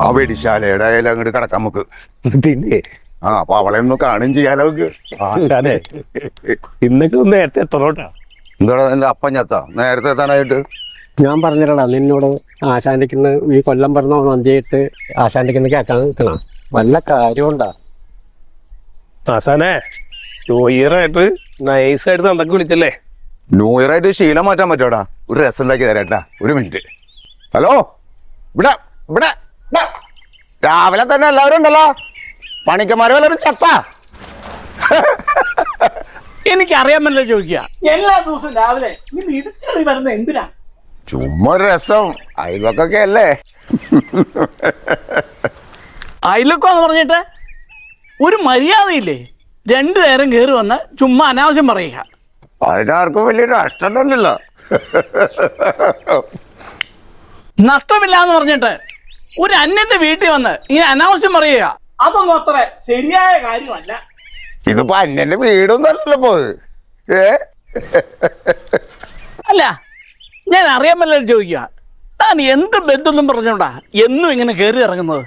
ആ വെടിശാലയുടെ അതിൽ അങ്ങോട്ട് കിടക്കാം നമുക്ക്. പിന്നെ അപ്പൊ അവളെ ഒന്ന് കാണുകയും ചെയ്യാലോ നമുക്ക്. അതെ ഇന്നൊക്കെ നേരത്തെ എത്തണോട്ടാ. എന്താടാ എന്റെ അപ്പഞ്ഞത്ത നേരത്തെ എത്താനായിട്ട്? ഞാൻ പറഞ്ഞില്ലടാ നിന്നോട് ആശാന്റിക്കുന്ന ഈ കൊല്ലം പറഞ്ഞ മന്തിയായിട്ട് ആശാന്റിക്കുന്ന കേൾക്കാൻ നിൽക്കണം. വല്ല കാര്യമുണ്ടാ ആശാനെ? ന്യൂ ഇയർ ആയിട്ട് നൈസായിട്ട് തന്നൊക്കെ വിളിച്ചല്ലേ? ന്യൂ ഇയർ ആയിട്ട് ശീലം മാറ്റാൻ പറ്റോടാ? ഒരു രസം ഉണ്ടാക്കി തരാട്ടാ, ഒരു മിനിറ്റ്. ഹലോ, ഇവിടെ ഇവിടെ രാവിലെ തന്നെ എല്ലാവരും ഉണ്ടല്ലോ. പണിക്കന്മാര് വല്ലവരും ചത്താ? എനിക്കറിയാൻ പറ്റില്ല ചോദിക്കുക. എല്ലാ ദിവസവും രാവിലെ ഇടിച്ചെറി വരുന്ന എന്തിനാ? ചുമ്മാ ഒരു രസം, അയൽവക്കൊക്കെ അല്ലേ. അയലൊക്കെന്ന് പറഞ്ഞിട്ട് ഒരു മര്യാദയില്ലേ? രണ്ടു നേരം കയറി വന്ന് ചുമ്മാ അനാവശ്യം പറയുക. അതിനാർക്കും വലിയ നഷ്ടമൊന്നുമില്ലല്ലോ. നഷ്ടമില്ല എന്ന് പറഞ്ഞിട്ട് ഒരു അന്യന്റെ വീട്ടിൽ വന്ന് ഈ അനാവശ്യം പറയുക, അതൊന്നും അത്ര ശരിയായ കാര്യമല്ല. ഇതിപ്പോ അന്യന്റെ വീടൊന്നും അല്ലല്ലോ പോയത്. അല്ല, ഞാൻ അറിയാൻ പറ്റില്ല ചോദിക്കുക. താൻ എന്ത് ബന്ധമൊന്നും പറഞ്ഞോണ്ടാ എന്നും ഇങ്ങനെ കയറി ഇറങ്ങുന്നത്?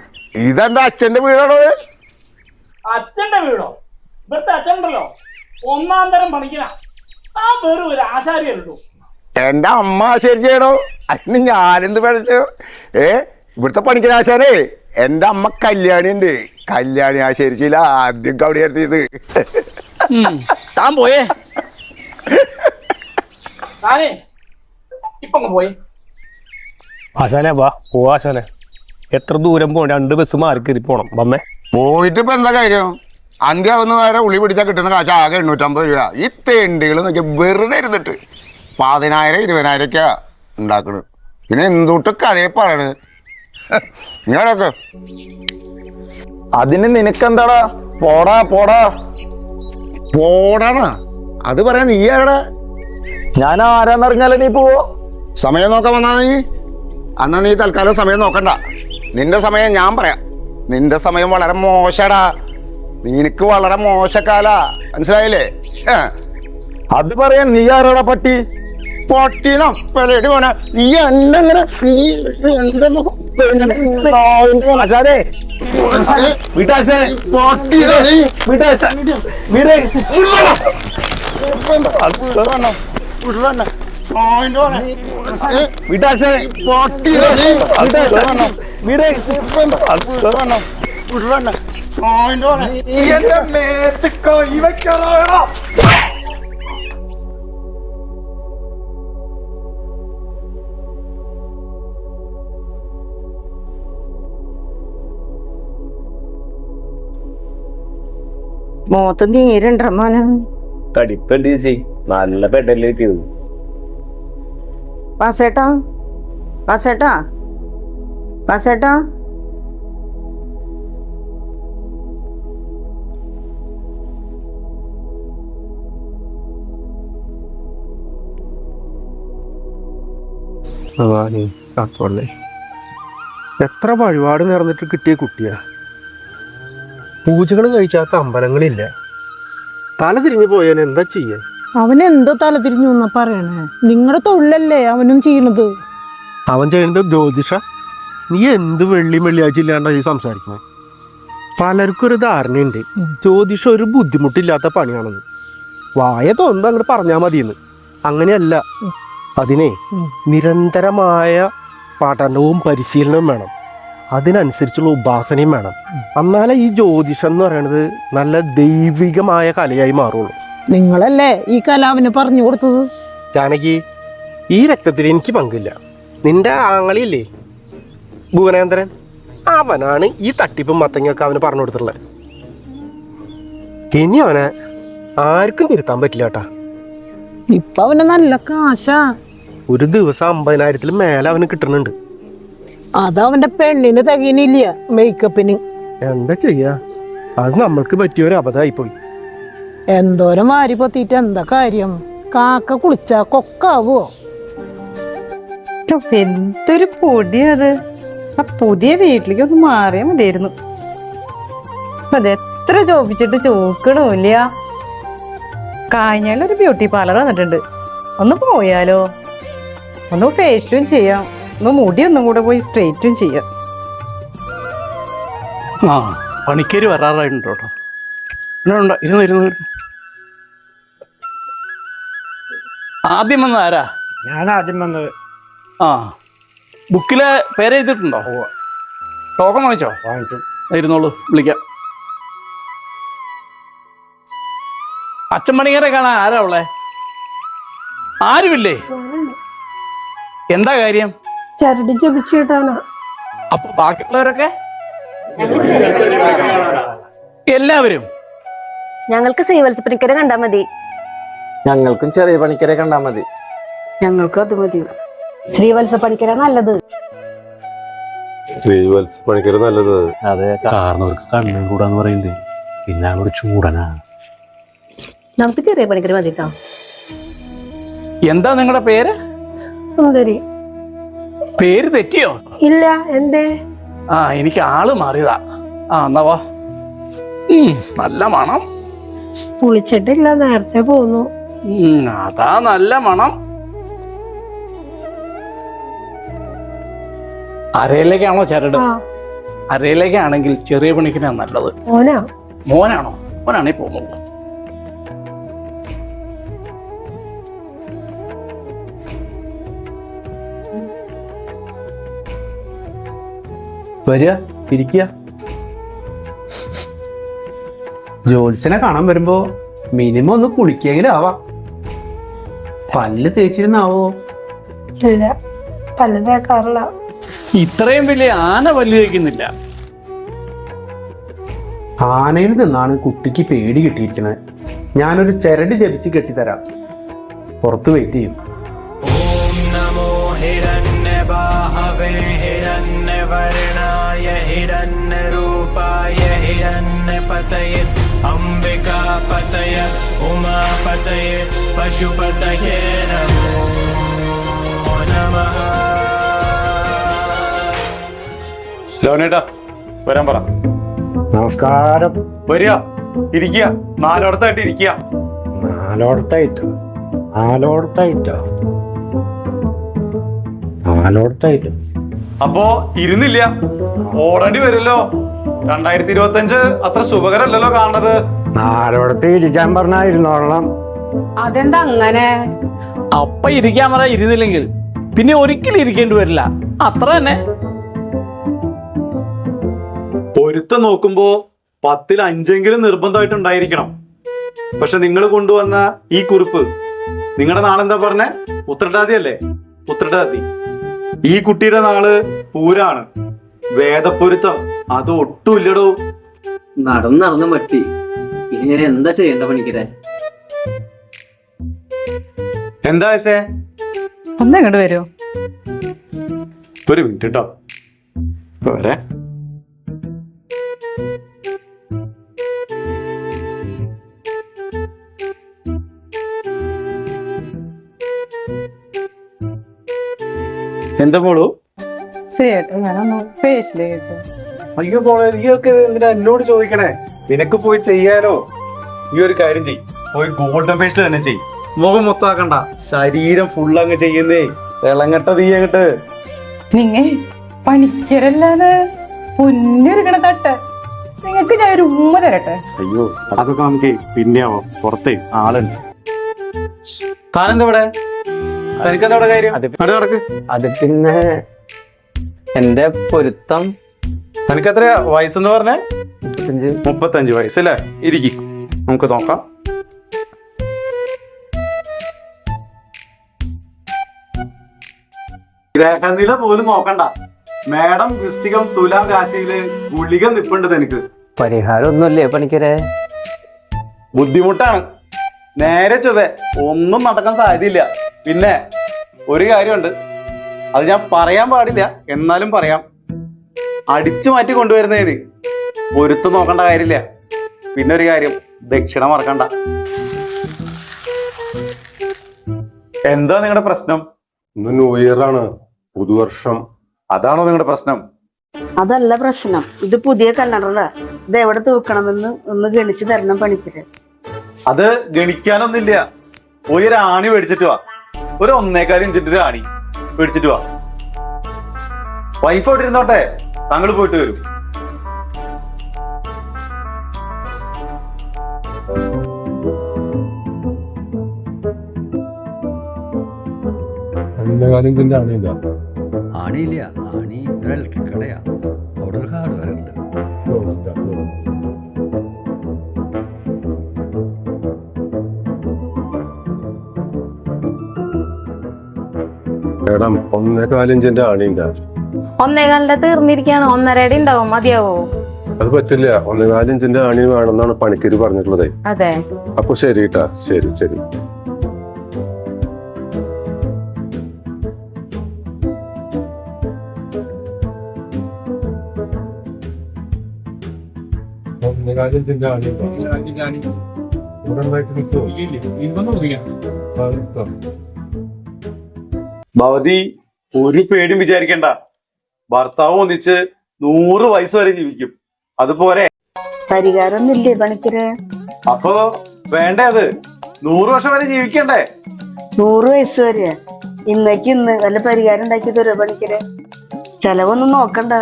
ഇതെന്റെ അച്ഛന്റെ വീടാണോ? അച്ഛന്റെ വീടോ? ഇവിടുത്തെ അച്ഛനുണ്ടല്ലോ ഒന്നാം തരം പണിക്കണ. ആ വെറും ഒരു ആശാരിയല്ലോ. എന്റെ അമ്മ ആശാരി ചെയ്യണോ? അതിന് ഞാനെന്ത് പഠിച്ചു? ഇവിടുത്തെ പണിക്കനാശാനേ എന്റെ അമ്മ കല്യാണി ഉണ്ട്. കല്യാണി ആശാരിച്ചില്ല ആദ്യം കവടി എടുത്തിട്ട്. താൻ പോയേ, താനേ ഇപ്പൊ പോയി. ആശാനെ വാ പോവാ ആശാനെ. എത്ര ദൂരം പോകണം? 2 ബസ് മാറി കയറി പോണം. വന്നേ. പോയിട്ട് ഇപ്പൊ എന്താ കാര്യം? അന്ത്യാവുന്ന വരെ ഉളി പിടിച്ചാൽ കിട്ടുന്ന കാശ് ആകെ 850 രൂപ. ഈ തെണ്ടികൾ നോക്കിയാൽ വെറുതെ ഇരുന്നിട്ട് 10,000 20,000 ഉണ്ടാക്കണ്. പിന്നെ എന്തുട്ട് കഥയെ പറയണ് ഞാനൊക്കെ. അതിന് നിനക്കെന്താടാ? പോടാ പോടാ പോടാന്നാ അത് പറയാ. നീ ആരടാ? ഞാൻ ആരാന്നറിഞ്ഞാലേ നീ പോവോ? സമയം നോക്കാൻ വന്നാ നീ? എന്നാ നീ തൽക്കാലം സമയം നോക്കണ്ട. നിന്റെ സമയം ഞാൻ പറയാം. നിന്റെ സമയം വളരെ മോശടാ. നിനക്ക് വളരെ മോശക്കാല, മനസ്സിലായില്ലേ? അത് പറയാൻ നീ ആരോടാ പട്ടി? പൊട്ടിന്നോ പലടി പോണ നീ എന്നെങ്ങനെ? മോത്ത് നീരുണ്ടോ മോനെ? തടിപ്പുണ്ട് ചേച്ചി, നല്ല പെടല്ലേ കിട്ടിയത്. വാസേട്ടാ, വാസേട്ടാ, വാസേട്ടാ. എത്ര വഴിപാട് നേർന്നിട്ട് കിട്ടിയ കുട്ടിയാ. പൂജകൾ കഴിച്ചാത്ത അമ്പലങ്ങളില്ല. തല തിരിഞ്ഞു പോയാൽ എന്താ ചെയ്യാ? അവനെന്തോ തല തിരിഞ്ഞു എന്നാ പറയണേ? നിങ്ങളുടെ തൊഴിലല്ലേ അവനും ചെയ്യണത്. അവൻ ചെയ്യുന്നത് ജ്യോതിഷ. നീ എന്ത് വെള്ളിയാഴ്ച ഇല്ലാണ്ടാ ഈ സംസാരിക്കുന്നത്? പലർക്കും ഒരു ധാരണയുണ്ട് ജ്യോതിഷം ഒരു ബുദ്ധിമുട്ടില്ലാത്ത പണിയാണെന്ന്. വായ തോന്നുന്നു അങ്ങോട്ട് പറഞ്ഞാൽ മതിയെന്ന്. അങ്ങനെയല്ല. അതിനെ നിരന്തരമായ പഠനവും പരിശീലനവും വേണം. അതിനനുസരിച്ചുള്ള ഉപാസനയും വേണം. എന്നാലേ ഈ ജ്യോതിഷം എന്ന് പറയുന്നത് നല്ല ദൈവികമായ കലയായി മാറുള്ളൂ. നിങ്ങളല്ലേ ഈ കല അവന് പറഞ്ഞു കൊടുത്തത്? ജാനകി, ഈ രക്തത്തിൽ എനിക്ക് പങ്കില്ല. നിന്റെ ആങ്ങളില്ലേ ഭുവനേന്ദ്രൻ, അവനാണ് ഈ തട്ടിപ്പും മത്തങ്ങയൊക്കെ അവന് പറഞ്ഞു കൊടുത്തിട്ടുള്ളത്. ഇനി അവനെ ആർക്കും തിരുത്താൻ പറ്റില്ല കേട്ടാ. ഇപ്പൊ അവന് നല്ല കാശാ. ഒരു ദിവസം 50,000-ൽ മേലെ അവന് കിട്ടുന്നുണ്ട്. അതവന്റെ പെണ്ണിന് തികയണില്ല മേക്കപ്പിന്. എന്താ ചെയ്യാ? അത് നമ്മൾക്ക് പറ്റിയൊരു അബദ്ധമായിപ്പോയി. എന്തോരം വാരി പൊത്തിയിട്ട് എന്താ കാര്യം? കാക്ക കുളിച്ചാ കൊക്കാവോ? എന്തൊരു പൊടിയത്. ആ പുതിയ വീട്ടിലേക്ക് ഒന്ന് മാറിയാ മതിയായിരുന്നു. അതെത്ര ചോദിച്ചിട്ട് ചോക്കണില്ല. കാഞ്ഞാലൊരു ബ്യൂട്ടി പാർലർ വന്നിട്ടുണ്ട്. ഒന്ന് പോയാലോ? ഒന്ന് ഫേഷ്യലും ചെയ്യാം, ഒന്ന് മുടി ഒന്നും കൂടെ പോയി സ്ട്രെയിറ്റും ചെയ്യാം. ആ പണിക്കര് വരാറായിട്ടുണ്ട് കേട്ടോ. ഉണ്ട്, ഇരുന്ന്. ആദ്യം വന്നത് ആരാ? ഞാൻ ആദ്യം വന്നത്. ആ, ബുക്കില് പേര് എഴുതിയിട്ടുണ്ടോ? ടോക്കൺ വാങ്ങിച്ചോ? വാങ്ങിച്ചു. ഇരുന്നോളൂ, വിളിക്കാം. അച്ഛൻ പണിക്കരെ കാണാൻ ആരാ ഉള്ളേ? ആരുമില്ലേ? എന്താ കാര്യം? ചരടി ജപിച്ചു കിട്ടാനാ. അപ്പൊ ബാക്കിയുള്ളവരൊക്കെ? എല്ലാവരും? ഞങ്ങൾക്ക് ശ്രീവത്സപണിക്കരെ കണ്ടാ മതി. ഞങ്ങൾക്കും ചെറിയ പണിക്കരെ കണ്ടാ മതി. ഞങ്ങൾക്കും അത് മതി. ശ്രീവത്സപണിക്കര നല്ലത്. ശ്രീവത്സ പണിക്കര് നല്ലത്. അതെ, കാരണവർക്ക് കണ്ണും കൂടാന്ന് പറയുന്നത്. പിന്നെ ഒരു ചൂടനാ. നമുക്ക് ചെറിയ പണിക്കര് മതി കേട്ടോ. എന്താ നിങ്ങളുടെ പേര്? സുന്ദരി. പേര് തെറ്റിയോ? ഇല്ല, എന്തേ? ആ, എനിക്ക് ആള് മാറിയതാ. ആ, എന്നാ വാ. നല്ല മണം. കുളിച്ചിട്ടില്ല, നേരത്തെ പോന്നു. അതാ നല്ല മണം. അരയിലേക്കാണോ ചരട്? അരയിലേക്കാണെങ്കിൽ ചെറിയ പണിക്കനാ നല്ലത്. മോനാ? മോനാണോ? മോനാണേ പോകുന്നുള്ളൂ. വരിക, ഇരിക്കുക. ജോത്സ്യനെ കാണാൻ വരുമ്പോ മിനിമം ഒന്ന് കുളിക്കെങ്കിലും ആവാം. പല്ല് തേച്ചിരുന്നാവോ? ഇല്ല, പല്ല് തേക്കാറില്ല. ഇത്രയും വലിയ ആന പല്ല് തേക്കുന്നില്ല. ആനയിൽ നിന്നാണ് കുട്ടിക്ക് പേടി കിട്ടിയിരിക്കുന്നത്. ഞാനൊരു ചരട് ജപിച്ച് കെട്ടിത്തരാം. പുറത്ത് വെയിറ്റ് ചെയ്യും. ഓം നമോ ഹിരണ്യബാഹവേ ഹിരണ്യവർണായ ഹിരണ്യരൂപായ ഹിരണ്യപതയേ അംബികാപതയ ഉമാപതയേ പശുപതയേ നമോ നമഃ. ലോനേട്ടാ, വരാൻ പറ. നമസ്കാരം. വരിക, ഇരിക്കുക. നാലോടത്തായിട്ട് ഇരിക്കുക. നാലോടത്തായിട്ടോ? അപ്പോ ഇരുന്നില്ല, ഓടേണ്ടി വരുമല്ലോ. 2025 അത്ര ശുഭകരല്ലല്ലോ കാണുന്നത്. നാലോടത്ത് ഇരിക്കാൻ പറഞ്ഞായിരുന്നോളണം. അതെന്താ അങ്ങനെ? അപ്പ ഇരിക്കാൻ പറയാ, ഇരുന്നില്ലെങ്കിൽ പിന്നെ ഒരിക്കലും ഇരിക്കേണ്ടി വരില്ല. അത്ര തന്നെ. പൊരുത്തം നോക്കുമ്പോ 10ൽ 5 നിർബന്ധമായിട്ടുണ്ടായിരിക്കണം. പക്ഷെ നിങ്ങൾ കൊണ്ടുവന്ന ഈ കുറിപ്പ്, നിങ്ങളുടെ നാളെന്താ പറഞ്ഞേ? ഉത്രട്ടാതി അല്ലേ? ഉത്രട്ടാതി. ഈ കുട്ടിയുടെ നാള് പൂരാണ്. വേദപ്പൊരുത്തം അത് ഒട്ടുമില്ലടോ. നടന്ന് മട്ടി. ഇങ്ങനെ എന്താ ചെയ്യേണ്ട പണിക്കരെ? എന്താ വെച്ചേ? ഒന്ന് ഇങ്ങോട്ട് വരുമോ? ഒരു മിനിറ്റ് കേട്ടോ, പോരെ. എന്താ മോളു? ശരി, ഞാനൊന്ന് ഫേഷ്യൽ ചെയ്തിട്ട്. അയ്യോ മോളെ, നീയൊക്കെ എന്തിനാ എന്നോട് ചോദിക്കണേ? നിനക്ക് പോയി ചെയ്യാലോ. ഈ ഒരു കാര്യം ചെയ്, പോയി ഗോൾഡൻ ഫേഷ്യൽ തന്നെ ചെയ്. മുഖം മൊത്താക്കണ്ട, ശരീരം ഫുള്ള് അങ്ങ് ചെയ്യുന്നേ. തിളങ്ങട്ട തീ അങ്ങട്ട്. നിങ്ങ പണിക്കരല്ലാതെ പൊന്നിരിക്കണ തട്ട്. നിങ്ങക്ക് ഞാൻ ഒരു ഉമ്മ തരട്ടെ? അയ്യോ, അതൊക്കെ നമുക്ക് പിന്നെ ആവാം. പുറത്തേ ആളുണ്ട്. താനെന്താ ഇവിടെ? തനിക്കെന്താ ഇവിടെ കാര്യം? നടക്ക്. അത് പിന്നെ എന്റെ പൊരുത്തം. തനിക്ക് എത്രയാ വയസ്സെന്ന് പറഞ്ഞേ? 35 വയസ്സല്ലേ? ഇരിക്കും, നമുക്ക് നോക്കാം. ഗ്രഹനില പോലും നോക്കണ്ട. മേഡം വൃശ്ചികം തുലാം രാശിയില് ഗുളിക നിപ്പുണ്ട് തനിക്ക്. പരിഹാരം ഒന്നുമില്ലേ പണിക്കരെ? ബുദ്ധിമുട്ടാണ്. നേരെ ചൊവ്വേ ഒന്നും നടക്കാൻ സാധ്യതയില്ല. പിന്നെ ഒരു കാര്യമുണ്ട്, അത് ഞാൻ പറയാൻ പാടില്ല, എന്നാലും പറയാം. അടിച്ചു മാറ്റി കൊണ്ടുവരുന്നതിന് പൊരുത്തം നോക്കേണ്ട കാര്യമില്ല. പിന്നെ ഒരു കാര്യം, ദക്ഷിണ മറക്കണ്ട. എന്താ നിങ്ങളുടെ പ്രശ്നം? ഇന്ന് ന്യൂ ഇയർ ആണ്, പുതുവർഷം. അതാണോ നിങ്ങളുടെ പ്രശ്നം? അതല്ല പ്രശ്നം. ഇത് പുതിയ കലണ്ടറാ. ഇത് എവിടെ തൂക്കണമെന്ന് ഒന്ന് ഗണിച്ചു തരണം പണിക്കര്. അത് ഗണിക്കാനൊന്നുമില്ല. പോയി ഒരു ആണി മേടിച്ചിട്ട് വാ. ഒരു 1.25 ഇഞ്ചിന്റെ ഒരു ആണി മേടിച്ചിട്ട് വാ. വൈഫ് അവിടെ ഇരുന്നോട്ടെ, താങ്കൾ പോയിട്ട് വരും. കാലിഞ്ചിന്റെ ആണിയില്ല. ആണിയില്ല, ആണി ഒരു ഇലക്കക്കടയാ. അവിടെ ഒരു ഹാർഡ്വെയർ ഉണ്ട്. മേഡം 1.25 ഇഞ്ചിന്റെ ആണിയില്ല. 1.25 തീർന്നിരിക്കാണ്. 1.5 ഉണ്ടാവും, മതിയാവോ? അത് പറ്റില്ല. 1.25 ഇഞ്ചിന്റെ ആണി വേണമെന്നാണ് പണിക്കര് പറഞ്ഞിട്ടുള്ളത്. അതെ, അപ്പൊ ശരി കേട്ടാ. ശരി ശരി. ഭവതി ഒരു പേടിയും വിചാരിക്കണ്ട. ഭർത്താവ് ഒന്നിച്ച് 100 വയസ്സ് വരെ ജീവിക്കും. അതുപോലെ പരിഹാരം ഒന്നുമില്ലേ പണിക്കര്? അപ്പൊ വേണ്ടേ അത്? 100 വർഷം വരെ ജീവിക്കണ്ടേ? 100 വയസ്സ് വരെ ഇന്നേക്ക് ഇന്ന് വല്ല പരിഹാരം ഉണ്ടാക്കി തരുമോ പണിക്കര്? ചെലവൊന്നും നോക്കണ്ട.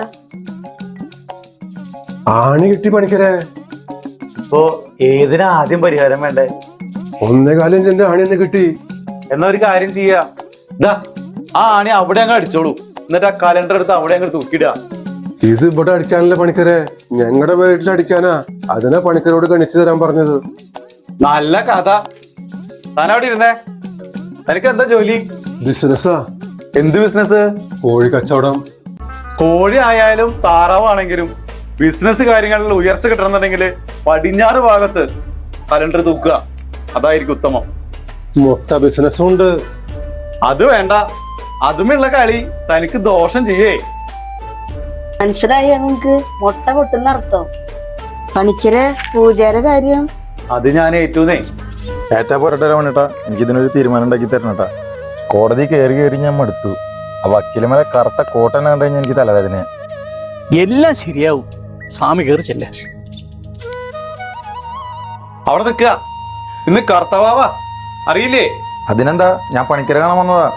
ആണി കിട്ടി പണിക്കരെ. ഇപ്പൊ ഏതിനാ ആദ്യം പരിഹാരം വേണ്ടേ? 1.25 ഇഞ്ചിന്റെ ആണി ഒന്ന് കിട്ടി. എന്നാ ഒരു കാര്യം ചെയ്യാ, ഇതാ ആ ആണി അവിടെ അങ്ങ് അടിച്ചോളൂ. എന്നിട്ട് ആ കലണ്ടർ എടുത്ത് അവിടെ അങ്ങ് തൂക്കിടുക. ഇത് ഇവിടെ അടിക്കാനല്ലേ പണിക്കരെ, ഞങ്ങളുടെ വീട്ടിൽ അടിക്കാനാ. അതിനാ പണിക്കരോട് ഗണിച്ചു തരാൻ പറഞ്ഞത്. നല്ല കഥ. താൻ അവിടെ ഇരുന്നേ. തനിക്ക് എന്താ ജോലി? ബിസിനസ്സാ. എന്ത് ബിസിനസ്? കോഴി കച്ചവടം. കോഴി ആയാലും താറാവാണെങ്കിലും ബിസിനസ് കാര്യങ്ങളിൽ ഉയർച്ച കിട്ടണമെന്നുണ്ടെങ്കിൽ പടിഞ്ഞാറ് ഭാഗത്ത് കലണ്ടർ തൂക്കുക. അതായിരിക്കും ഉത്തമം. മുട്ട ബിസിനസ്സും ഉണ്ട്. അത് വേണ്ട, അതുമുള്ള കളി തനിക്ക് ദോഷം ചെയ്യേ. മനസ്സിലായി ഞങ്ങക്ക്. മുട്ട പൊട്ടുന്ന അർത്ഥം. പണിക്കര് പൂജയുടെ കാര്യം അത് ഞാൻ ഏറ്റൂന്നേ. ഏറ്റാ പോരട്ടെ രമണേട്ടാ, എനിക്കിതിനൊരു തീരുമാനം ഉണ്ടാക്കി തരണേട്ടാ. കോടതി കയറി ഞാൻ മടുത്തു. ആ വക്കീലമല കറുത്ത കോട്ടൻ കണ്ടു കഴിഞ്ഞാൽ എനിക്ക് തലവേദന. എല്ലാം ശരിയാവും. സ്വാമി കയറി ചെല്ലേ. അവിടെ നിൽക്കുക. ഇന്ന് കർത്തവാവാ, അറിയില്ലേ? അതിനെന്താ, ഞാൻ പണിക്കരെ കാണാൻ വന്നതാ.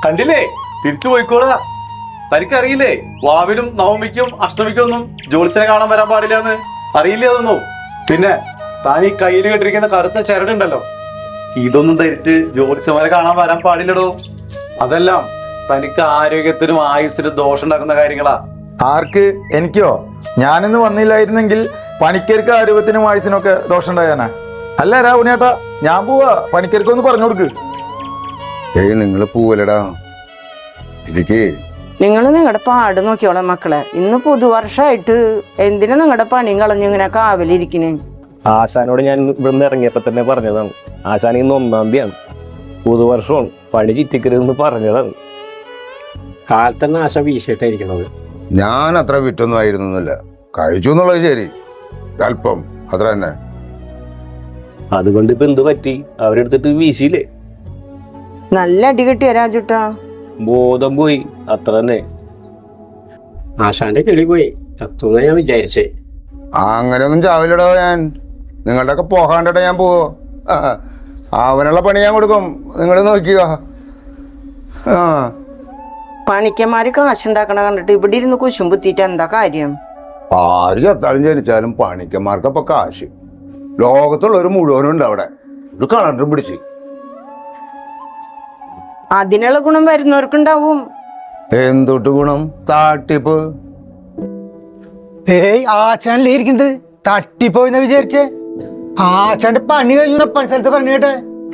കണ്ടില്ലേ? തിരിച്ചു പോയിക്കോളാ. തനിക്കറിയില്ലേ വാവിലും നവമിക്കും അഷ്ടമിക്കും ഒന്നും ജോത്സ്യനെ കാണാൻ വരാൻ പാടില്ല എന്ന്? അറിയില്ലേ അതൊന്നും? പിന്നെ താൻ ഈ കയ്യിൽ കെട്ടിരിക്കുന്ന കറുത്ത ചരടുണ്ടല്ലോ, ഇതൊന്നും ധരിച്ച് ജോത്സ്യന്മാരെ കാണാൻ വരാൻ പാടില്ലടോ. അതെല്ലാം തനിക്ക് ആരോഗ്യത്തിനും ആയുസ്സിനും ദോഷം ഉണ്ടാക്കുന്ന കാര്യങ്ങളാ. ആർക്ക്? എനിക്കോ? ഞാനിന്ന് വന്നില്ലായിരുന്നെങ്കിൽ പണിക്കർക്ക് ആരോഗ്യത്തിനും ആയുസിനും ഒക്കെ ദോഷം ഉണ്ടാകാനാ. അല്ല രാവുണിയേട്ടാ, ഞാൻ പോവാ. പണിക്കർക്കൊന്ന് പറഞ്ഞു കൊടുക്ക്. ഏയ് നിങ്ങൾ പോവലടാ. എനിക്ക് നിങ്ങൾ നിങ്ങളുടെ പാട് നോക്കിയോളാം മക്കളെ. ഇന്ന് പുതുവർഷമായിട്ട് എന്തിനാ നിങ്ങളുടെ പണിയും കളഞ്ഞു ഇങ്ങനെ കാവലിരിക്കണേ? ആശാനോട് ഞാൻ ഇവിടുന്ന് ഇറങ്ങിയപ്പോ തന്നെ പറഞ്ഞതാണ്. ആശാൻ ഇന്ന് 1-ാം തീയതിയാണ്, പുതുവർഷമാണ്, പണി ചിറ്റിക്കരുതെന്ന് പറഞ്ഞതാണ്. കാലത്തന്നെ ആശ വീശിട്ടായിരിക്കണത്. ഞാൻ അത്ര വിറ്റൊന്നും ആയിരുന്നില്ല. കഴിച്ചു എന്നുള്ളത് ശരി, അല്പം അത്ര തന്നെ. അതുകൊണ്ട് ഇപ്പൊ എന്ത് പറ്റി? അവരെടുത്തിട്ട് വീശിയില്ലേ? നല്ല അടി കിട്ടിയ രാജുട്ടാ. ബോധം പോയി, അത്ര തന്നെ. ആശാന്റെ ചെളി പോയി ചത്തുന്ന ഞാൻ വിചാരിച്ചേ. അങ്ങനെയൊന്നും ചാവില്ലടോ ഞാൻ. നിങ്ങളുടെ ഒക്കെ പോകാണ്ടോ ഞാൻ പോവോ? അവനുള്ള പണി ഞാൻ കൊടുക്കും, നിങ്ങൾ നോക്കിയോ. പണിക്കന്മാര് കാശുണ്ടാക്കണ കണ്ടിട്ട് ഇവിടെ ഇരുന്ന് കുശുമ്പുത്തിട്ട് എന്താ കാര്യം? ആര് ചത്താലും ജനിച്ചാലും പണിക്കന്മാർക്കപ്പൊ കാശ്. ലോകത്തുള്ളൊരു മുഴുവനും ഉണ്ട് അവിടെ. ഒരു കളണ്ടർ പിടിച്ച്. അതിനുള്ള ഗുണം വരുന്നവർക്കുണ്ടാവും. എന്തൊട്ട് ഗുണം? താട്ടിപ്പ്. ഏയ് ആശാനല്ലേ ഇരിക്കുന്നത്? തട്ടിപ്പോയിന്ന് വിചാരിച്ചേ? ആശാന്റെ പണി കഴിഞ്ഞ പണി സ്ഥലത്ത് പറഞ്ഞു കേട്ടെ.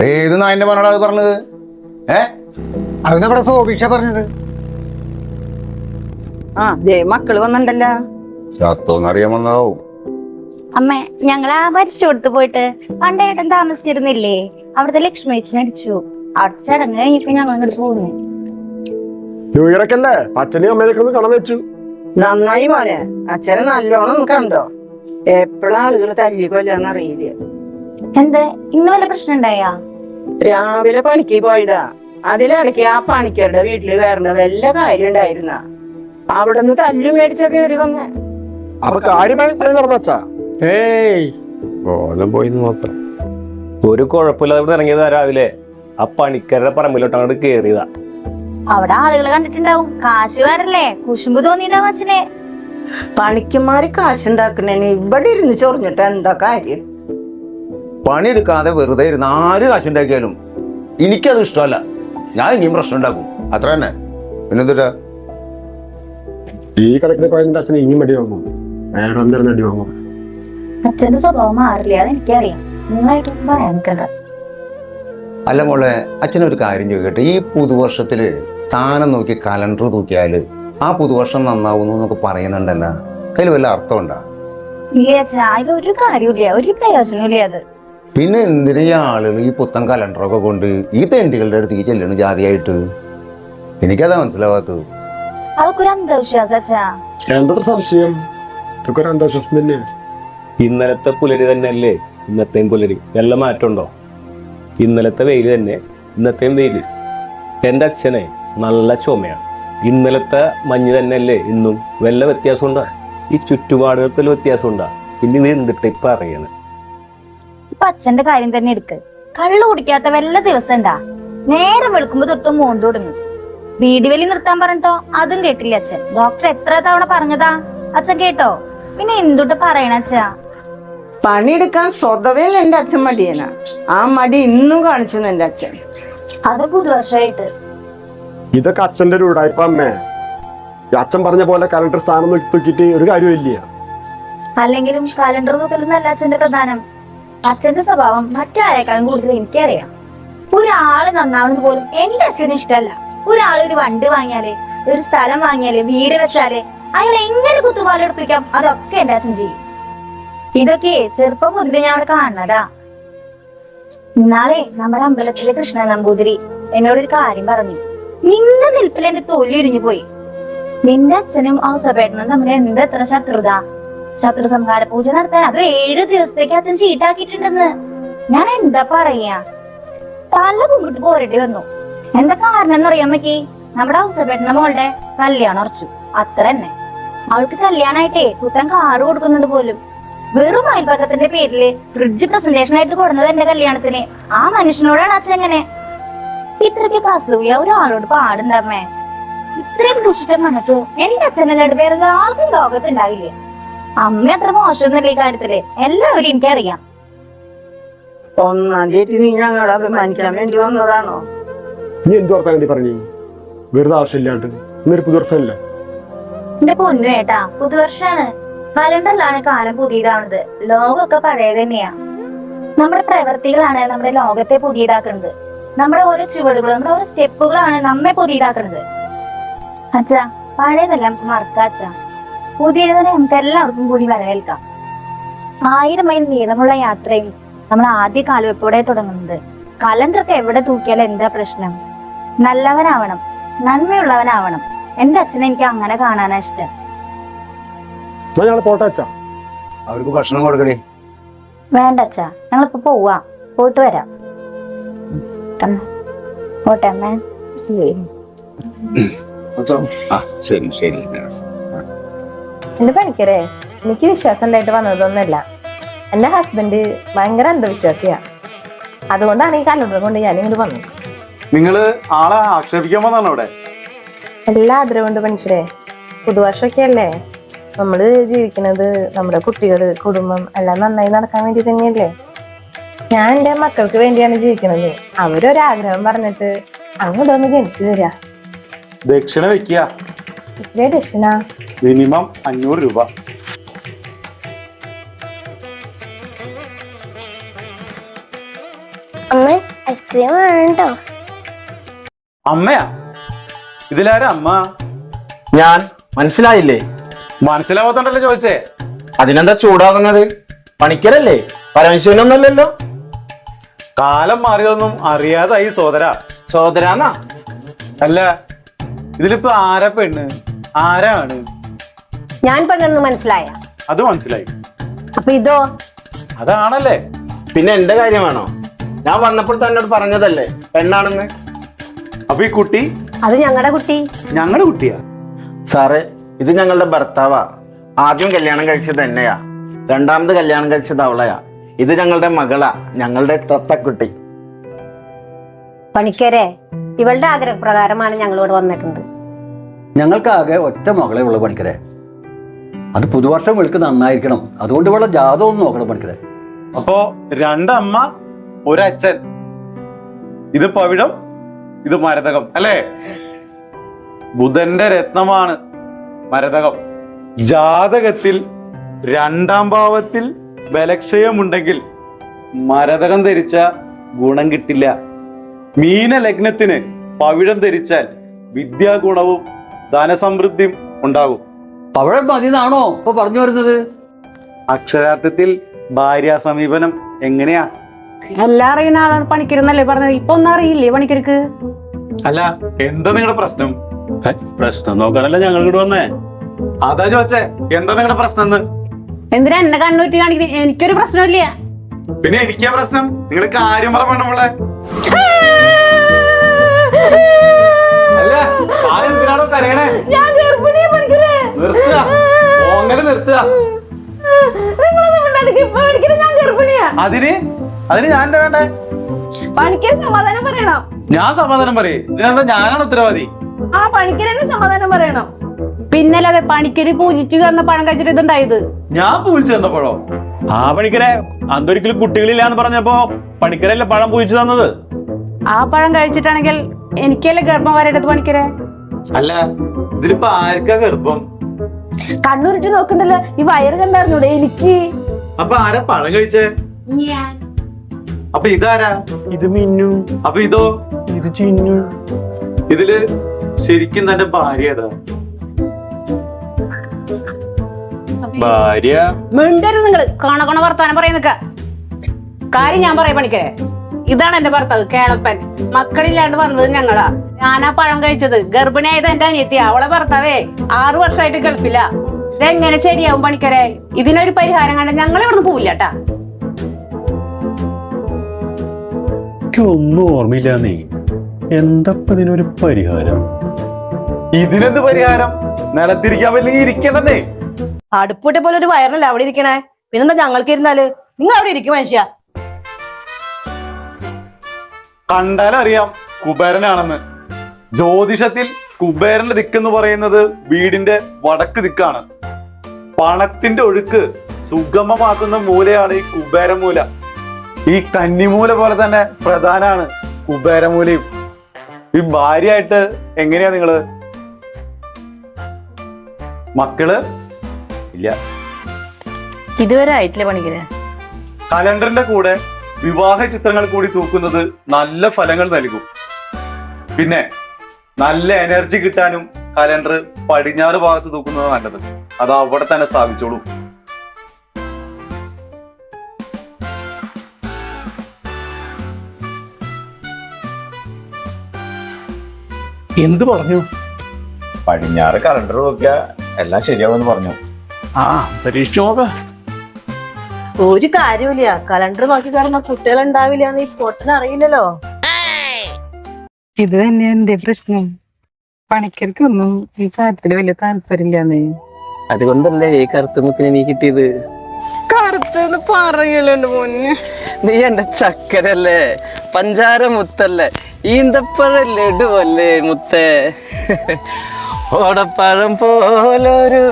ഏത് നായന്റെ പറഞ്ഞാ അത് പറഞ്ഞത്? അത് നമ്മുടെ സോഭിഷ പറഞ്ഞത്. ആ ദേ മക്കള് വന്നിണ്ടല്ലോ. ചത്തോന്നറിയാമെന്നാവും. അമ്മേ, ഞങ്ങൾ ആ മരിച്ചോടത്ത് പോയിട്ട് പണ്ടേട്ടൻ താമസിച്ചിരുന്നില്ലേ? അവിടുത്തെ ലക്ഷ്മി ചേച്ചി മരിച്ചു. അവിടുത്തെ ചടങ്ങ് കഴിഞ്ഞിട്ട് ഞങ്ങൾ അങ്ങോട്ട് പോകുന്നു. ന്യൂ ഇയർ ഒക്കെ അല്ലേ, അച്ഛനെയും അമ്മയൊക്കെ ഒന്ന് കാണാൻ വെച്ചു. നന്നായി മോനെ, അച്ഛനെ നല്ലോണം ഒന്ന് കണ്ടോ? എപ്പോഴും ആളുകൾ തല്ലിക്കൊല്ലാന്ന് അറിയില്ല. എന്ത്, ഇന്ന് വല്ല പ്രശ്നം ഉണ്ടായാ? രാവിലെ പണിക്ക് പോയതാ. അതിലിടയ്ക്ക് ആ പണിക്കരുടെ വീട്ടില് കയറുന്ന വല്ല കാര്യം ഉണ്ടായിരുന്ന അവിടെ നിന്ന് തല്ലു മേടിച്ചൊക്കെ കയറി വന്ന. അപ്പൊ കാര്യമായി നടന്നച്ചാ? ഏയ് ബോധം പോയിന്ന് മാത്രം. ഒരു കുഴപ്പമില്ലാതെ ഇവിടെ ഇറങ്ങിയതാ രാവിലെ. ആ പണിക്കാരുടെ പറമ്പിലോട്ട് അങ്ങോട്ട് കേറിയതാ. അവിടെ ആളുകൾ കണ്ടിട്ടുണ്ടാവും. കാശുകാരല്ലേ, കുശുമ്പ് തോന്നിയിട്ടാവും അച്ഛനെ. പണിക്കന്മാര് കാശുണ്ടാക്കണേന് ഇവിടെ ഇരുന്ന് ചൊറിഞ്ഞിട്ട് എന്താ കാര്യം? പണിയെടുക്കാതെ വെറുതെ ഇരുന്ന് ആര് കാശുണ്ടാക്കിയാലും എനിക്കത് ഇഷ്ടമല്ല. ഞാൻ ഇനിയും പ്രശ്നം ഉണ്ടാക്കും. അത്ര തന്നെ. പിന്നെന്തിട്ടാ ഈ കണക്കിന് പോയതിന്റെ അച്ഛൻ ഇനിയും അടി വാങ്ങും, വേറെ എന്തെങ്കിലും അടി വാങ്ങും. അച്ഛന്റെ സ്വഭാവം മാറില്ല, അതെനിക്കറിയാം. നിങ്ങളായിട്ടൊന്നും പറയാൻ നിൽക്കണ്ട. അല്ല മോളെ, അച്ഛനൊരു കാര്യം ചോദിക്കട്ടെ. ഈ പുതുവർഷത്തില് സ്ഥാനം നോക്കി കലണ്ടർ തൂക്കിയാല് ആ പുതുവർഷം നന്നാവുന്നു എന്നൊക്കെ പറയുന്നുണ്ടല്ലോ, അതിൽ വല്ല അർത്ഥമുണ്ടോ? ഇല്ല അച്ഛാ, അതിലൊരു കാര്യമില്ല, ഒരു പ്രയോജനമില്ല അത്. പിന്നെ എന്തിനാ ഈ ആളുകൾ ഈ പുത്തൻ കലണ്ടറൊക്കെ കൊണ്ട് ഈ തെണ്ടികളുടെ അടുത്തേക്ക് ചെല്ലണ ജാതിയായിട്ട്? എനിക്കതാ മനസ്സിലാവാത്തത്. അതൊക്കെ ഒരു അന്ധവിശ്വാസം അച്ഛാ. എന്താ സംശയം? ഇതൊക്കെ ഒരു അന്ധവിശ്വാസം തന്നെ. ഇന്നലത്തെ പുലരി തന്നെയല്ലേ ഇന്നത്തെയും പുലരി? വല്ല മാറ്റമുണ്ടോ? ഇന്നലത്തെ വെയിൽ തന്നെ ഇന്നത്തെയും വെയിൽ. എൻ്റെ അച്ഛനെ നല്ല ചുമയാണ്. ഇന്നലത്തെ മഞ്ഞ് തന്നെയല്ലേ ഇന്നും? വല്ല വ്യത്യാസമുണ്ടോ? ഈ ചുറ്റുപാടുകൾക്ക് വ്യത്യാസമുണ്ടോ? പിന്നെ ഇത് എന്തിട്ട് ഇപ്പൊ അറിയണേ? ഇപ്പൊ അച്ഛന്റെ കാര്യം തന്നെ എടുക്ക്. കള്ളു കുടിക്കാത്ത വല്ല ദിവസം ഉണ്ടാ? നേരം വെളുക്കുമ്പോ തൊട്ടും മോന്ത് തുടങ്ങും. വീട് വലി നിർത്താൻ പറഞ്ഞിട്ടോ അതും കേട്ടില്ല അച്ഛൻ. ഡോക്ടർ എത്ര തവണ പറഞ്ഞതാ, അച്ഛൻ കേട്ടോ? പിന്നെ എന്തുട്ട് പറയണ അച്ഛാ? പണിയെടുക്കാൻ സ്വതവേ എന്റെ അച്ഛൻ മടിയനാ. ആ മടി ഇന്നും കാണിച്ചു എന്റെ അച്ഛൻ. അത് പുതുവർഷമായിട്ട്. ഇതൊക്കെ അച്ഛന്റെ ഒരു ഉടായ്പ അമ്മേ. അച്ഛൻ പറഞ്ഞ പോലെ കലണ്ടർ സ്ഥാനം നോക്കിയിട്ട് ഒരു കാര്യമില്ല. അല്ലെങ്കിലും കലണ്ടർ നോക്കലൊന്നല്ല അച്ഛന്റെ പ്രധാനം. അച്ഛന്റെ സ്വഭാവം മറ്റാരേക്കാളും കൂടുതൽ എനിക്കറിയാം. ഒരാള് നന്നാവണമെന്ന് പോലും എന്റെ അച്ഛന് ഇഷ്ടമല്ല. ഒരാൾ ഒരു വണ്ടി വാങ്ങിയാല്, ഒരു സ്ഥലം വാങ്ങിയാല്, വീട് വെച്ചാല് അയാൾ എങ്ങനെ കുത്തുപാലെടുപ്പിക്കാം അതൊക്കെ എന്റെ അച്ഛൻ ചെയ്യും. ഇതൊക്കെ ചെറുപ്പം മുതലേ ഞാൻ അവിടെ കാണുന്നതാ. ഇന്നാളെ നമ്മുടെ അമ്പലത്തിലെ കൃഷ്ണ നമ്പൂതിരി എന്നോടൊരു കാര്യം പറഞ്ഞു. നിന്റെ നിൽപ്പിൽ എന്റെ തൊലി ഉരിഞ്ഞു പോയി. നിന്റെ അച്ഛനും ഔസേപ്പേട്ടനും തമ്മിൽ എന്താ എത്ര ശത്രുത? ശത്രു സംഹാര പൂജ നടത്താൻ അത് 7 ദിവസത്തേക്ക് അച്ഛൻ ചീട്ടാക്കിയിട്ടുണ്ടെന്ന്. ഞാൻ എന്താ പറയാ? തല കുമ്പിട്ട് പോരേണ്ടി വന്നു. എന്താ കാരണം എന്നറിയാൻ പറ്റി? നമ്മുടെ ഔസേപ്പേട്ടന്റെ മോളുടെ കല്യാണം ഉറച്ചു, അത്ര തന്നെ. അവൾക്ക് കല്യാണമായിട്ടേ പുത്തൻ കാറ് കൊടുക്കുന്നുണ്ട് പോലും. വെറും അയൽപ്പക്കത്തിന്റെ പേരില് ഫ്രിഡ്ജ് പ്രസന്റേഷൻ ആയിട്ട് കൊടുക്കുന്നത് എന്റെ കല്യാണത്തിന്. ആ മനുഷ്യനോടാണ് അച്ഛൻ എങ്ങനെ ഇത്രയ്ക്ക് അസൂയ ഒരാളോട് പാടുണ്ടമ്മേ? ഇത്രയും ദുഷ്ട മനസ്സ് എന്റെ അച്ഛനല്ലാണ്ട് വേറെ ആൾക്കും ലോകത്തുണ്ടാവില്ലേ. അമ്മ അത്ര മോശമൊന്നുമില്ല ഈ കാര്യത്തില്, എല്ലാവരും എനിക്കറിയാം. ഒന്നാം തീയതി നീ ഞങ്ങളെ അഭിമാനിക്കാൻ വേണ്ടി വന്നതാണോ? നീ എന്ത് ഓർക്കാൻ വേണ്ടി പറഞ്ഞു? വെറുതെ ആവശ്യമില്ലാണ്ട്. ഇന്നൊരു പുതുവർഷമല്ലേ? എന്റെ പൊന്നു ഏട്ടാ, പുതുവർഷാണ്. കലണ്ടറിലാണ് കാലം പുതിയതാവുന്നത്. ലോകമൊക്കെ പഴയത് തന്നെയാ. നമ്മുടെ പ്രവൃത്തികളാണ് നമ്മുടെ ലോകത്തെ പുതിയതാക്കുന്നത്. നമ്മുടെ ഓരോ ചുവടുകളും നമ്മുടെ ഓരോ സ്റ്റെപ്പുകളാണ് നമ്മെ പുതിയതാക്കുന്നത്. അച്ഛാ, പഴയതെല്ലാം നമുക്ക് മറക്കാം അച്ഛാ. പുതിയതിനെ നമുക്ക് എല്ലാവർക്കും കൂടി വരവേൽക്കാം. 1000 മൈൽ നീളമുള്ള യാത്രയും നമ്മൾ ആദ്യ കാൽവെപ്പോടെ തുടങ്ങുന്നത്. കലണ്ടറൊക്കെ എവിടെ തൂക്കിയാലും എന്താ പ്രശ്നം? നല്ലവനാവണം, നന്മയുള്ളവനാവണം. എന്റെ അച്ഛനെ എനിക്ക് അങ്ങനെ കാണാനാ ഇഷ്ടം. ഞങ്ങൾ പോട്ടെ അച്ഛാ. അവർക്ക് ഭക്ഷണം കൊടുക്കണേ. വേണ്ട അച്ഛാ, ഞങ്ങളിപ്പോ പോവാ, പോയിട്ട് വരാം. പോട്ടെ അമ്മേ. ശരി ശരി. എന്റെ പണിക്കരെ, എനിക്ക് വിശ്വാസം ഉണ്ടായിട്ട് വന്നതൊന്നുമല്ല. എന്റെ ഹസ്ബൻഡ് ഭയങ്കര അന്ധവിശ്വാസിയാ. അതുകൊണ്ടാണ് ഈ കലണ്ടർ കൊണ്ട് ഞാൻ ഇങ്ങോട്ട് വന്നത്. നിങ്ങള് ആളെ ആക്ഷേപിക്കാൻ വന്നാണോ ഇവിടെ? എല്ലാ ആദരവുണ്ട് പണിക്കരെ. പുതുവർഷമൊക്കെ അല്ലേ, നമ്മള് ജീവിക്കുന്നത് നമ്മുടെ കുട്ടികള്, കുടുംബം എല്ലാം നന്നായി നടക്കാൻ വേണ്ടി തന്നെയല്ലേ. ഞാൻ എന്റെ മക്കൾക്ക് വേണ്ടിയാണ് ജീവിക്കുന്നത്. അവരൊരാഗ്രഹം പറഞ്ഞിട്ട് അങ്ങോട്ടൊന്ന് ഗണിച്ചു തരാ. ദക്ഷിണ വെക്കുക. ദക്ഷിണ മിനിമം 500 രൂപ. അമ്മ ഐസ്ക്രീം വേണോ? അമ്മയാ? ഇതിലാരാ അമ്മ? ഞാൻ മനസ്സിലായില്ലേ? മനസ്സിലാവാത്തോണ്ടല്ലേ ചോദിച്ചേ. അതിനെന്താ ചൂടാകുന്നത്? പണിക്കരല്ലേ, പരമശിവനൊന്നല്ലല്ലോ. കാലം മാറിയതൊന്നും അറിയാതായി സോദരാ. സോദരാന്നാ? അല്ല, ഇതിലിപ്പോ ആരാ പെണ്ണ്, ആരാണ്? ഞാൻ പെണ്ണെന്ന് മനസ്സിലായ? അത് മനസ്സിലായി. അപ്പൊ ഇതോ? അതാണല്ലേ. പിന്നെ എന്റെ കാര്യമാണോ? ഞാൻ വന്നപ്പോൾ തന്നോട് പറഞ്ഞതല്ലേ പെണ്ണാണെന്ന്. അപ്പൊ ഈ കുട്ടി? അത് ഞങ്ങളുടെ കുട്ടി. ഞങ്ങളുടെ കുട്ടിയാ? സാറേ, ഇത് ഞങ്ങളുടെ ഭർത്താവാ. ആദ്യം കല്യാണം കഴിച്ചത് എന്നെയാ, രണ്ടാമത് കല്യാണം കഴിച്ചത് അവളെയാ. ഇത് ഞങ്ങളുടെ മകളാ, ഞങ്ങളുടെ തത്തക്കുട്ടി. പണിക്കരെ, ഇവളുടെ ആഗ്രഹപ്രകാരമാണ് ഞങ്ങളോട് വന്നേക്കുന്നത്. ഞങ്ങൾക്കാകെ ഒറ്റ മകളെ ഉള്ള പണിക്കരെ. അത് പുതുവർഷം വിളിക്ക് നന്നായിരിക്കണം. അതുകൊണ്ട് ഇവിടെ ജാതകം ഒന്ന് നോക്കണം പണിക്കരെ. അപ്പോ 2 അമ്മ 1 അച്ഛൻ. ഇത് പവിഴം, ഇത് മരതകം അല്ലേ? ബുധന്റെ രത്നമാണ് മരതകം. ജാതകത്തിൽ 2-ാം ഭാവത്തിൽ ബലക്ഷയമുണ്ടെങ്കിൽ മരതകം ധരിച്ച ഗുണം കിട്ടില്ല. മീനലഗ്നത്തിന് പവിഴം ധരിച്ചാൽ വിദ്യാഗുണവും ധനസമൃദ്ധിയും ഉണ്ടാകും. പവിഴം മതി എന്നാണോ ഇപ്പൊ പറഞ്ഞു വരുന്നത്? അക്ഷരാർത്ഥത്തിൽ ഭാര്യാ സമീപനം എങ്ങനെയാ? എല്ലാം അറിയുന്ന ആളാണ് പണിക്കരെന്നല്ലേ പറഞ്ഞത്. ഇപ്പൊ ഒന്നും അറിയില്ലേ പണിക്കർക്ക്? അല്ല, എന്താ നിങ്ങളുടെ പ്രശ്നം? പ്രശ്നം നോക്കാനല്ല ഞങ്ങൾ ഇങ്ങോട്ട് വന്നേ. അതാ ചോദിച്ചേ, എന്താ നിങ്ങളുടെ പ്രശ്നം? എന്തിനാ എന്നെ കണ്ണൂറ്റി കാണിക്കുന്നത്? എനിക്കൊരു പ്രശ്നമില്ല. പിന്നെ എനിക്കാ പ്രശ്നം. നിങ്ങൾ കാര്യം പറയണേ. അല്ല, എന്തിനാണോ കരയണേ? നിർത്തുക, ഓങ്ങനെ നിർത്തുക. അതിന് ഞാൻ എന്താ വേണ്ടേ? പണിക്കർ സമാധാനം പറയണം. ഞാൻ സമാധാനം പറയേ? ഇതിനെന്താ ഞാനാണ് ഉത്തരവാദി? ആ പണിക്കർ തന്നെ സമാധാനം പറയണം. പിന്നല്ലാതെ പണിക്കര് പൂജിച്ചു തന്ന പഴം കഴിച്ചിട്ട് ഇതുണ്ടായത്. ഞാൻ പൂജിച്ചു തന്നപ്പോഴോ? ആ പണിക്കരെ അന്തൊരിക്കലും കുട്ടികളില്ല എന്ന് പറഞ്ഞപ്പോ പണിക്കരല്ലേ പഴം പൂജിച്ചു തന്നത്. ആ പഴം കഴിച്ചിട്ടാണെങ്കിൽ എനിക്കല്ലേ ഗർഭം വരേണ്ടത് പണിക്കരെ? അല്ല, ഇതിലിപ്പോ ആർക്കാ ഗർഭം? കണ്ണൂരിട്ട് നോക്കണ്ടല്ലോ, ഈ വയറ് കണ്ടായിരുന്നൂടെ എനിക്ക്? അപ്പൊ ആരാ പഴം കഴിച്ചേ? അപ്പൊ ഇതാരാ? ഇത് മിന്നു. അപ്പൊ ഇതോ? ഇത് ചിന്നു. ഇതില് ശരിക്കും തന്റെ ഭാര്യ ഏതാ? ഭാര്യ മിണ്ടരുത് നിങ്ങള്. കാണ വർത്താനം പറയാൻ നിക്ക. കാര്യം ഞാൻ പറയാം പണിക്കരെ. ഇതാണ് എന്റെ ഭർത്താവ് കേളപ്പൻ. മക്കളില്ലാണ്ട് വന്നത് ഞങ്ങളാ. ഞാനാ പഴം കഴിച്ചത്. ഗർഭിണിയായത് എന്റെ അനിയത്തിയാ. അവളെ ഭർത്താവേ 6 വർഷമായിട്ട് ഗൾഫില്ല. ഇതെങ്ങനെ ശരിയാവും പണിക്കരെ? ഇതിനൊരു പരിഹാരം കണ്ട ഞങ്ങൾ ഇവിടുന്ന് പോവില്ലട്ടാ. ഒന്നും ഓർമ്മയില്ലാന്നേ. എന്തപ്പ ഇതിനൊരു പരിഹാരം? ഇതിനെന്ത് പരിഹാരം? നിലത്തിരിക്കാൻ പറ്റില്ല, ഇരിക്കണ്ടേ? അടുപ്പൂട്ടെ പോലെ ഒരു വയറിനല്ല അവിടെ ഇരിക്കണേ. പിന്നെന്താ ഞങ്ങൾക്ക് ഇരുന്നാല്? നിങ്ങൾ അവിടെ ഇരിക്കും മനുഷ്യ. കണ്ടാലറിയാം കുബേരനാണെന്ന്. ജ്യോതിഷത്തിൽ കുബേരന്റെ ദിക്കെന്ന് പറയുന്നത് വീടിന്റെ വടക്ക് ദിക്കാണ്. പണത്തിന്റെ ഒഴുക്ക് സുഗമമാക്കുന്ന മൂലയാണ് ഈ കുബേരമൂല. ഈ കന്നിമൂല പോലെ തന്നെ പ്രധാനാണ് കുബേരമൂലയും. ഈ ഭാര്യയായിട്ട് എങ്ങനെയാ നിങ്ങള്? മക്കള് ഇല്ല. ഇതുവരെ ആയിട്ടില്ല പണിക്കരെ. കലണ്ടറിന്റെ കൂടെ വിവാഹ ചിത്രങ്ങൾ കൂടി തൂക്കുന്നത് നല്ല ഫലങ്ങൾ നൽകും. പിന്നെ നല്ല എനർജി കിട്ടാനും കലണ്ടർ പടിഞ്ഞാറ് ഭാഗത്ത് തൂക്കുന്നത് നല്ലത്. അത് അവിടെ തന്നെ സ്ഥാപിച്ചോളൂ. എന്ത് പറഞ്ഞു? പടിഞ്ഞാറ് കലണ്ടർ നോക്കിയാ എല്ലാം ശരിയാവുമെന്ന് പറഞ്ഞു. പരീക്ഷ നോക്ക. ഒരു കാര്യമില്ല. കലണ്ടർ നോക്കി കിടന്ന കുട്ടികൾ ഉണ്ടാവില്ല എന്ന് ഈ പൊട്ടന് അറിയില്ലല്ലോ. ഇത് തന്നെയാ എന്റെ പ്രശ്നം. പണിക്കർക്കൊന്നും ഈ കാര്യത്തില് വലിയ താല്പര്യമില്ലാന്നേ. അതുകൊണ്ടല്ലേ ഈ കറുത്ത മുക്കിനെ നീ കിട്ടിയത്? കറുത്തെന്ന് പറയല്ലോ എന്റെ മോന്. നീ എന്റെ ചക്കരല്ലേ, പഞ്ചാര മുത്തല്ലേ, ഈന്തപ്പഴ ലഡുവല്ലേ മുത്തേ. ഓടപ്പഴം പോലൊരു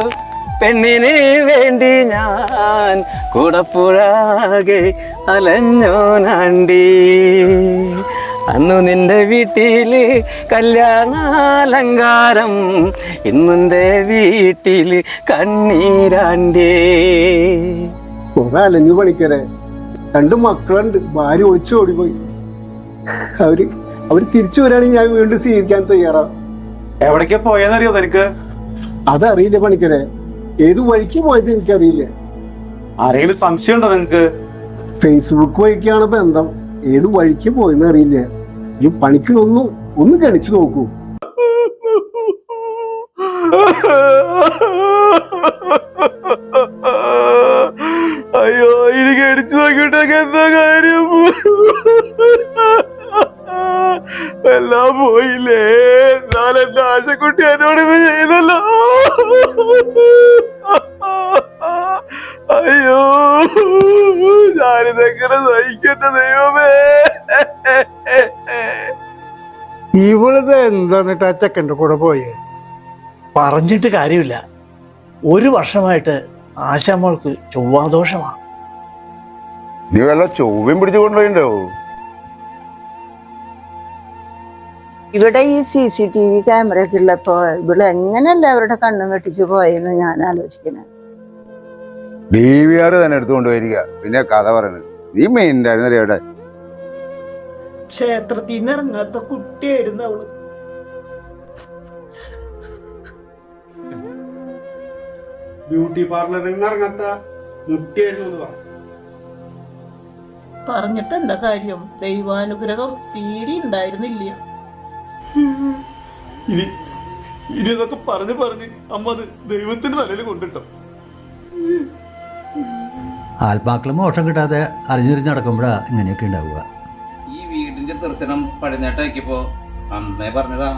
പെണ്ണിന് വേണ്ടി ഞാൻ കൂടപ്പുഴാകെ അലഞ്ഞോനാണ്ടി. അന്നു നിന്റെ വീട്ടില് കല്യാണാലങ്കാരം, ഇന്നെന്റെ വീട്ടില് കണ്ണീരാണ്ടേ. കുറെ അലഞ്ഞു പണിക്കരെ. 2 മക്കളുണ്ട്. ഭാര്യ ഒളിച്ചു ഓടിപ്പോയി. അവര് തിരിച്ചു വരികയാണെങ്കിൽ ഞാൻ വീണ്ടും സ്വീകരിക്കാൻ തയ്യാറാ. എവിടേക്കാ പോയെന്നറിയോ തനിക്ക്? അതറിയില്ല പണിക്കരെ. ഏത് വഴിക്ക് പോയത് എനിക്കറിയില്ല. ആരെങ്കിലും സംശയം ഉണ്ടോ നിങ്ങക്ക്? ഫേസ്ബുക്ക് വഴിക്കാണ് ബന്ധം. ഏത് വഴിക്ക് പോയെന്ന് അറിയില്ല. ഈ പണിക്കൊന്ന് ഗണിച്ചു നോക്കൂ. അയ്യോ, ഇനി ഗണിച്ചു നോക്കിയിട്ടൊക്കെ എന്താ കാര്യം? എല്ലാം പോയില്ലേ? എന്നാൽ എന്റെ ആശക്കുട്ടി എന്നോട് ഇത് ചെയ്തല്ലോ. അയ്യോ, ഞാനിതെങ്ങനെ സഹിക്കട്ടെ ദൈവമേ. ഇവളത് എന്താന്നിട്ട് ആ ചെക്കൻ്റെ കൂടെ പോയേ? പറഞ്ഞിട്ട് കാര്യമില്ല. 1 വർഷമായിട്ട് ആശാമ്മൾക്ക് ചൊവ്വാദോഷമാണ്. നീ വല്ല ചൊവ്വയും പിടിച്ചു കൊണ്ടുപോയിണ്ടോ? ഇവിടെ ഈ CCTV ക്യാമറ ഒക്കെ ഉള്ളപ്പോ ഇവിടെ എങ്ങനെയല്ല അവരുടെ കണ്ണും വെട്ടിച്ചു പോയെന്ന് ഞാൻ ആലോചിക്കുന്നത്. DVR തന്നെ എടുത്തുകൊണ്ട് വരിക, പിന്നെ കഥ പറയണത്. നീ മെയിനായിരുന്നു ഇവിടെ. ക്ഷേത്രത്തിൽ നിന്ന് ഇറങ്ങാത്ത കുട്ടിയായിരുന്നു അവള്. ബ്യൂട്ടി പാർലറിൽ നിന്ന് ഇറങ്ങാത്ത മുട്ടിയായിരുന്നു എന്ന് പറഞ്ഞു. പറഞ്ഞിട്ട് എന്താ കാര്യം? ദൈവാനുഗ്രഹം തീരെ ഉണ്ടായിരുന്നില്ല. ഇനി ഇതൊക്കെ പറഞ്ഞ് അമ്മ അത് ദൈവത്തിന്റെ തലയിൽ കൊണ്ടിട്ടോ. ആത്മാക്കൾ മോഷം കിട്ടാതെ അറിഞ്ഞിരിഞ്ഞ് നടക്കുമ്പോഴാ ഇങ്ങനെയൊക്കെ ഉണ്ടാവുക. ഈ വീടിന്റെ ദർശനം പടിഞ്ഞാട്ടാക്കിയപ്പോ അന്നേ പറഞ്ഞതാ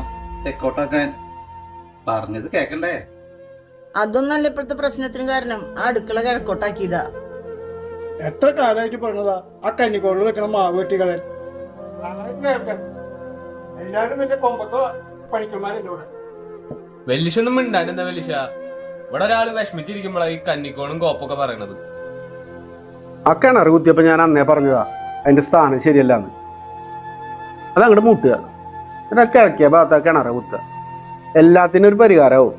തെക്കോട്ടാക്കാൻ. പറഞ്ഞത് കേക്കണ്ടേ? അതൊന്നല്ല ഇപ്പോഴത്തെ പ്രശ്നത്തിന് കാരണം. ആ അടുക്കള കിഴക്കോട്ടാക്കിയതാ. എത്ര കാലമായിട്ട് പറഞ്ഞതാ ആ കന്നിക്കോളിൽ വെക്കണ മാവ് വെട്ടികളൻ. എല്ലാരും എന്റെ കൊമ്പത്തോ പണിക്കന്മാരെന്റെ കൂടെ. വെല്ലിശൊന്നും മിണ്ടാനെന്താ വെല്ലിശ? ഇവിടെ ഒരാള് വിഷമിച്ചിരിക്കുമ്പോഴാണ് ഈ കന്നിക്കോണും കോപ്പൊക്കെ പറയണത്. ആ കിണറ് കുത്തിയപ്പോ ഞാൻ അന്നേ പറഞ്ഞതാ അതിന്റെ സ്ഥാനം ശരിയല്ലാന്ന്. അത് അങ്ങോട്ട് മുട്ടുക, എന്നിട്ട് കിഴക്കിയ ഭാഗത്താ കിണറ് കുത്തുക. എല്ലാത്തിനും ഒരു പരിഹാരമാവും.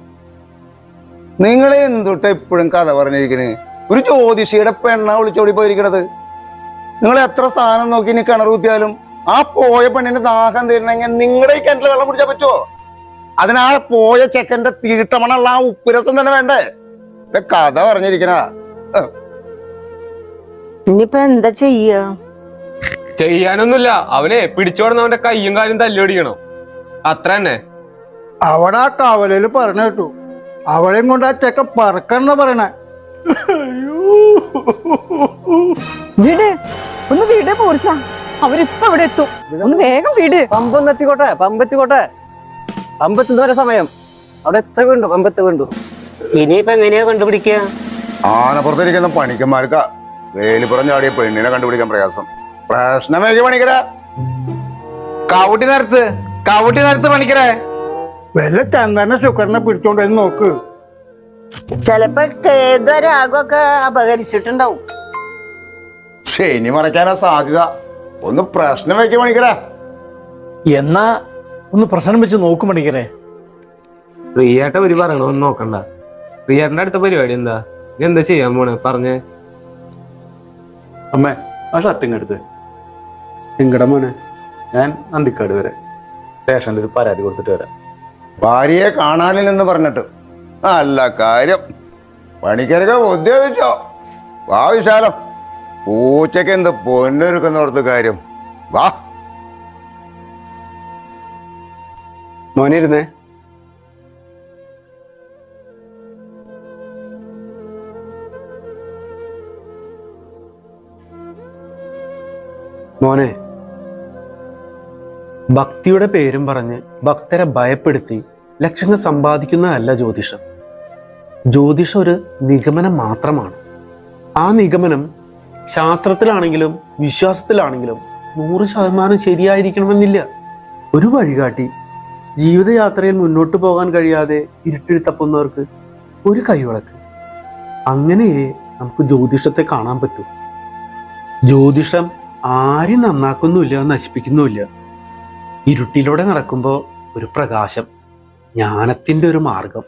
നിങ്ങൾ എന്തൊട്ട എപ്പോഴും കഥ പറഞ്ഞിരിക്കണേ? ഒരു ജ്യോതിഷിയുടെ പെണ്ണ വിളിച്ചോടി പോയിരിക്കണത്. നിങ്ങൾ എത്ര സ്ഥാനം നോക്കി ഇനി കിണർ കുത്തിയാലും ആ പോയ പെണ്ണിന്റെ ദാഹം തീരണമെങ്കിൽ നിങ്ങളുടെ ഈ കിണറ്റിൽ വെള്ളം കുടിച്ചാൽ പറ്റുമോ? അതിനാ പോയ ചെക്കന്റെ തീട്ടമണുള്ള ആ ഉപ്പുരസം തന്നെ വേണ്ടേ? കഥ പറഞ്ഞിരിക്കണ. ഇനിയിപ്പോ എന്താ ചെയ്യാ? ചെയ്യാനൊന്നുമില്ല. അവനെ പിടിച്ചോടുന്നവന്റെ കയ്യും കാലും തല്ലിയൊടിക്കണം, അത്ര തന്നെ. അവിടെ ആ കവലയില് പറഞ്ഞു കേട്ടു, അവളെയും കൊണ്ട് ആ ചെക്കൻ പറക്കണ പറയണേ. വീട് ഒന്ന് വീട് പോർച്ച, അവരിപ്പൊ ഇവിടെ എത്തും. ഒന്ന് വേഗം വീട്. പമ്പെത്തിക്കോട്ടെ. പമ്പെത്തുന്ന വരെ സമയം അവിടെ എത്ര വീണ്ടു? പമ്പെത്ത വീണ്ടു. ഇനിയിപ്പോ എങ്ങനെയാ കണ്ടുപിടിക്കുക? ആനപ്പുറത്തിരിക്കുന്ന പണിക്കന്മാർക്കാ വേലിപ്പുറം ചാടിയ പെണ്ണിനെ കണ്ടുപിടിക്കാൻ പ്രയാസം. പ്രശ്നമേക്ക് പണിക്കര കവുട്ടി നേരത്ത് പണിക്കരേ. വല്ല ചന്ദന ശുക്രനെ പിടിച്ചോണ്ട് നോക്ക്. ചെലപ്പോ കേതൊരാകൊക്കെ അപകരിച്ചിട്ടുണ്ടാവും. ശനി മറയ്ക്കാനാ സാധ്യത. ഒന്ന് പ്രശ്നം വെക്ക് പണിക്കര. എന്നാ ഒന്ന് പ്രശ്നം വെച്ച് നോക്കും പണിക്കരെ. പ്രിയേട്ട ഒരു പറയണോന്ന് നോക്കണ്ട. പ്രിയേട്ടന്റെ അടുത്ത പരിപാടി എന്താ? എന്താ ചെയ്യാൻ പോണേ പറഞ്ഞേ. അമ്മേ ആ ഷർട്ടിങ് എടുത്ത്. എങ്കട മോനെ? ഞാൻ അന്തിക്കാട് വരെ സ്റ്റേഷനിൽ ഒരു പരാതി കൊടുത്തിട്ട് വരാം. ഭാര്യയെ കാണാനില്ലെന്ന് പറഞ്ഞിട്ട് നല്ല കാര്യം. പണിക്കരൊക്കെ ഉദ്ദേശിച്ചോ? വാ വിശാലം, പൂച്ചയ്ക്ക് എന്ത് പൊന്നൊരുക്കുന്നോർത്ത് കാര്യം. വാ മോനെ ഇരുന്നേ. മോനെ, ഭക്തിയുടെ പേരും പറഞ്ഞ് ഭക്തരെ ഭയപ്പെടുത്തി ലക്ഷങ്ങൾ സമ്പാദിക്കുന്നതല്ല ജ്യോതിഷം. ജ്യോതിഷം ഒരു നിഗമനം മാത്രമാണ്. ആ നിഗമനം ശാസ്ത്രത്തിലാണെങ്കിലും വിശ്വാസത്തിലാണെങ്കിലും 100% ശരിയായിരിക്കണമെന്നില്ല. ഒരു വഴികാട്ടി, ജീവിതയാത്രയിൽ മുന്നോട്ട് പോകാൻ കഴിയാതെ ഇരുട്ടിൽ തപ്പുന്നവർക്ക് ഒരു കൈവിളക്ക്. അങ്ങനെയേ നമുക്ക് ജ്യോതിഷത്തെ കാണാൻ പറ്റൂ. ജ്യോതിഷം ആരും നന്നാക്കുന്നുമില്ല, നശിപ്പിക്കുന്നുമില്ല. ഇരുട്ടിലൂടെ നടക്കുമ്പോൾ ഒരു പ്രകാശം, ജ്ഞാനത്തിന്റെ ഒരു മാർഗം.